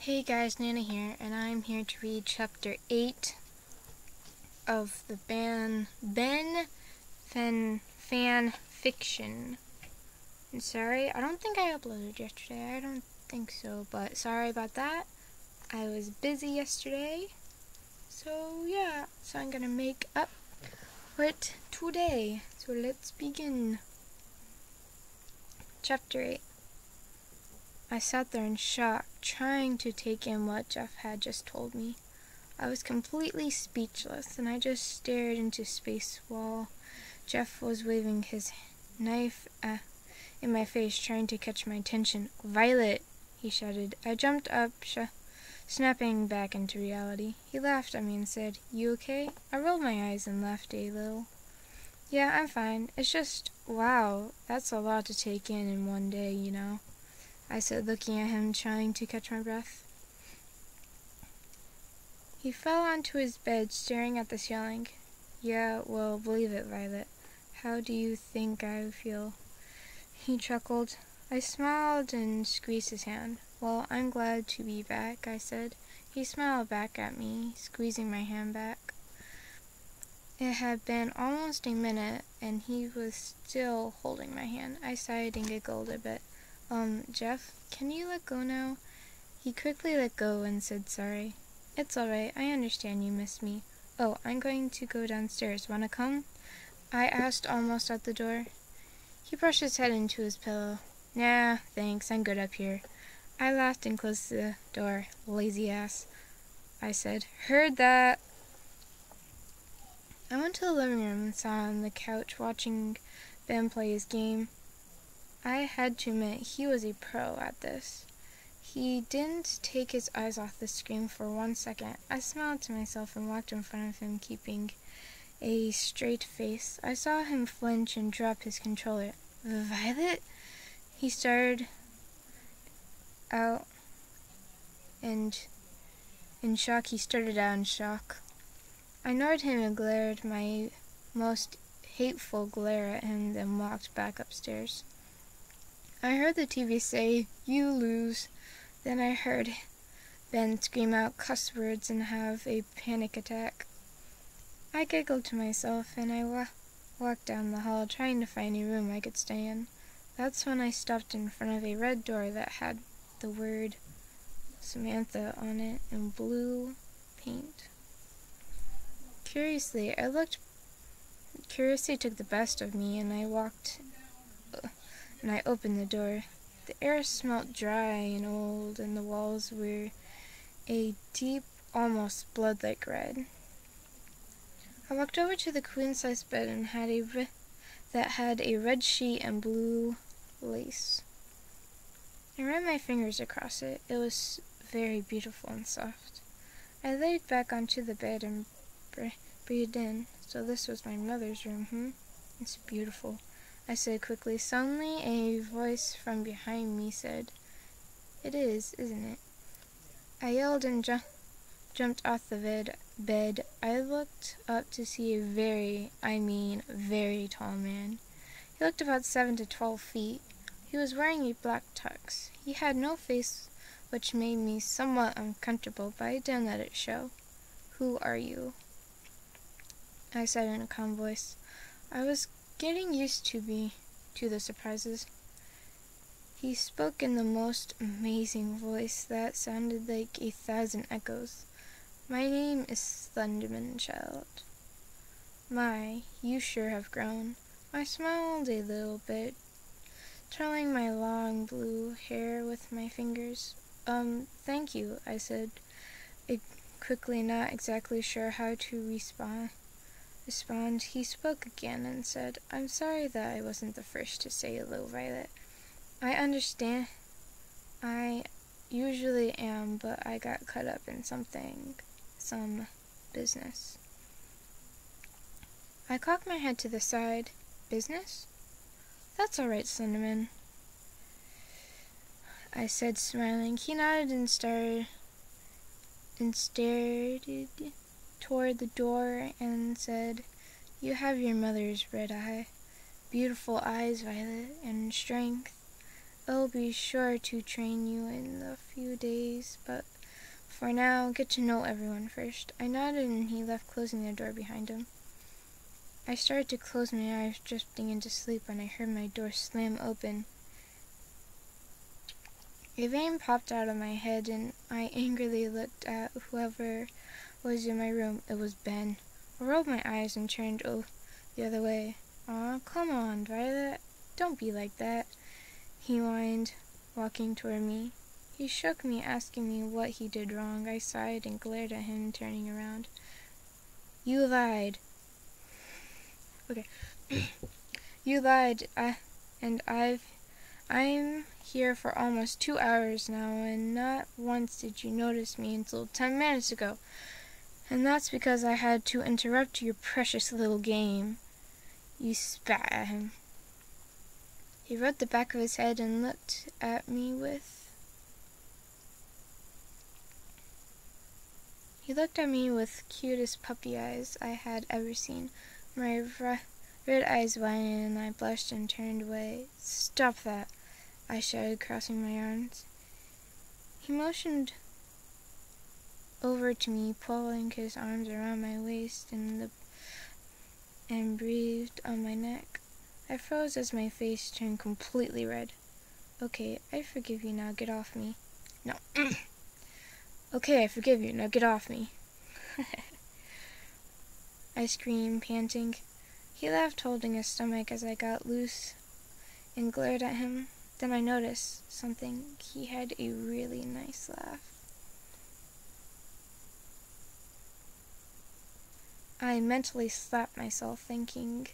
Hey guys, Nana here, and I'm here to read chapter 8 of the fanfiction. And sorry, I don't think I uploaded yesterday. I don't think so, but sorry about that. I was busy yesterday. So yeah, so I'm gonna make up for it today. So let's begin. Chapter 8. I sat there in shock, trying to take in what Jeff had just told me. I was completely speechless, and I just stared into space while Jeff was waving his knife in my face, trying to catch my attention. "Violet!" he shouted. I jumped up, snapping back into reality. He laughed at me and said, "You okay?" I rolled my eyes and laughed a little. "Yeah, I'm fine. It's just, wow, that's a lot to take in one day, you know," I said, looking at him, trying to catch my breath. He fell onto his bed, staring at the ceiling. "Yeah, well, believe it, Violet. How do you think I feel?" He chuckled. I smiled and squeezed his hand. "Well, I'm glad to be back," I said. He smiled back at me, squeezing my hand back. It had been almost a minute, and he was still holding my hand. I sighed and giggled a bit. Jeff, can you let go now?" He quickly let go and said sorry. "It's alright, I understand you miss me. Oh, I'm going to go downstairs. Wanna come?" I asked, almost at the door. He brushed his head into his pillow. "Nah, thanks, I'm good up here." I laughed and closed the door. "Lazy ass," I said. "Heard that." I went to the living room and sat on the couch watching Ben play his game. I had to admit, he was a pro at this. He didn't take his eyes off the screen for 1 second. I smiled to myself and walked in front of him, keeping a straight face. I saw him flinch and drop his controller. "Violet?" He started out in shock. I ignored him and glared my most hateful glare at him, then walked back upstairs. I heard the TV say, "You lose." Then I heard Ben scream out cuss words and have a panic attack. I giggled to myself, and I walked down the hall, trying to find a room I could stay in. That's when I stopped in front of a red door that had the word Samantha on it in blue paint. Curiosity took the best of me, and I opened the door. The air smelt dry and old, and the walls were a deep, almost blood-like red. I walked over to the queen-size bed that had a red sheet and blue lace. I ran my fingers across it. It was very beautiful and soft. I laid back onto the bed and breathed in. "So this was my mother's room, It's beautiful," I said quickly. Suddenly, a voice from behind me said, "It is, isn't it?" I yelled and jumped off the bed. I looked up to see a very tall man. He looked about 7 to 12 feet. He was wearing a black tux. He had no face, which made me somewhat uncomfortable, but I didn't let it show. "Who are you?" I said in a calm voice. I was getting used to the surprises. He spoke in the most amazing voice that sounded like 1,000 echoes. "My name is Thunderman, child." "My, you sure have grown." I smiled a little bit, twirling my long blue hair with my fingers. Thank you," I said, quickly, not exactly sure how to respond. He spoke again and said, "I'm sorry that I wasn't the first to say hello, Violet. I understand. I usually am, but I got caught up in some business." I cocked my head to the side. "Business? That's all right, Slenderman," I said, smiling. He nodded and stared toward the door and said, "You have your mother's red eye. Beautiful eyes, Violet, and strength. I'll be sure to train you in a few days, but for now, get to know everyone first. I nodded and he left, closing the door behind him. I started to close my eyes, drifting into sleep, when I heard my door slam open. A vein popped out of my head, and I angrily looked at whoever was in my room. It was Ben. I rolled my eyes and turned the other way. Aw, come on, Violet. Don't be like that, he whined, walking toward me. He shook me, asking me what he did wrong. I sighed and glared at him, turning around. You lied. Okay. You lied, and I'm here for almost 2 hours now, and not once did you notice me until 10 minutes ago. And that's because I had to interrupt your precious little game. You spat at him. He rubbed the back of his head and looked at me with cutest puppy eyes I had ever seen. My red eyes widened and I blushed and turned away. Stop that, I shouted, crossing my arms. He motioned over to me, pulling his arms around my waist and breathed on my neck. I froze as my face turned completely red. Okay, I forgive you now, get off me. No. Okay, I forgive you, now get off me. I screamed, panting. He laughed, holding his stomach as I got loose and glared at him. Then I noticed something. He had a really nice laugh. I mentally slapped myself, thinking,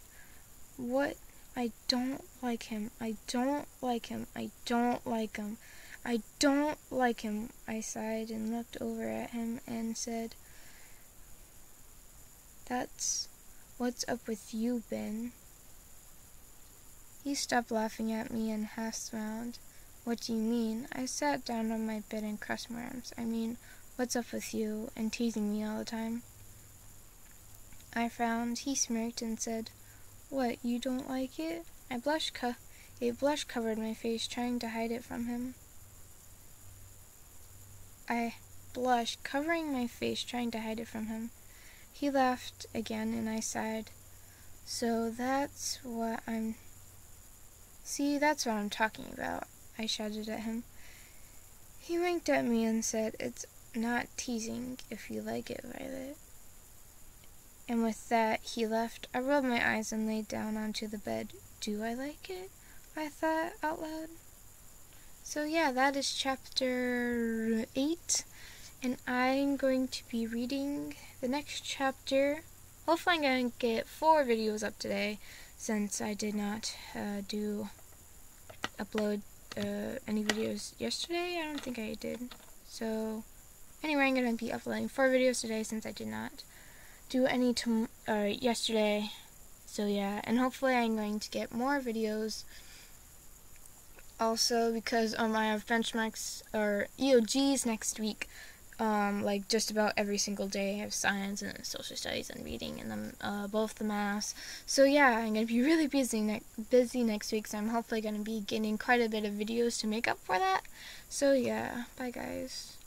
what? I don't like him. I don't like him. I don't like him. I don't like him. I sighed and looked over at him and said, that's what's up with you, Ben. He stopped laughing at me and half smiled. What do you mean? I sat down on my bed and crossed my arms. I mean, what's up with you and teasing me all the time? I frowned. He smirked and said, what, you don't like it? I blushed. A blush covered my face, trying to hide it from him. I blushed, covering my face, trying to hide it from him. He laughed again, and I sighed. So that's what I'm talking about, I shouted at him. He winked at me and said, it's not teasing if you like it, Violet. And with that, he left. I rolled my eyes and laid down onto the bed. Do I like it? I thought out loud. So yeah, that is chapter 8. And I'm going to be reading the next chapter. Hopefully I'm going to get 4 videos up today, since I did not upload any videos yesterday. I don't think I did. So anyway, I'm going to be uploading 4 videos today, since I did not do any yesterday. So yeah, and hopefully I'm going to get more videos also, because I have benchmarks or EOGs next week. Like just about every single day. I have science and social studies and reading, and then both the maths. So yeah, I'm gonna be really busy next week. So I'm hopefully gonna be getting quite a bit of videos to make up for that. So yeah, bye guys.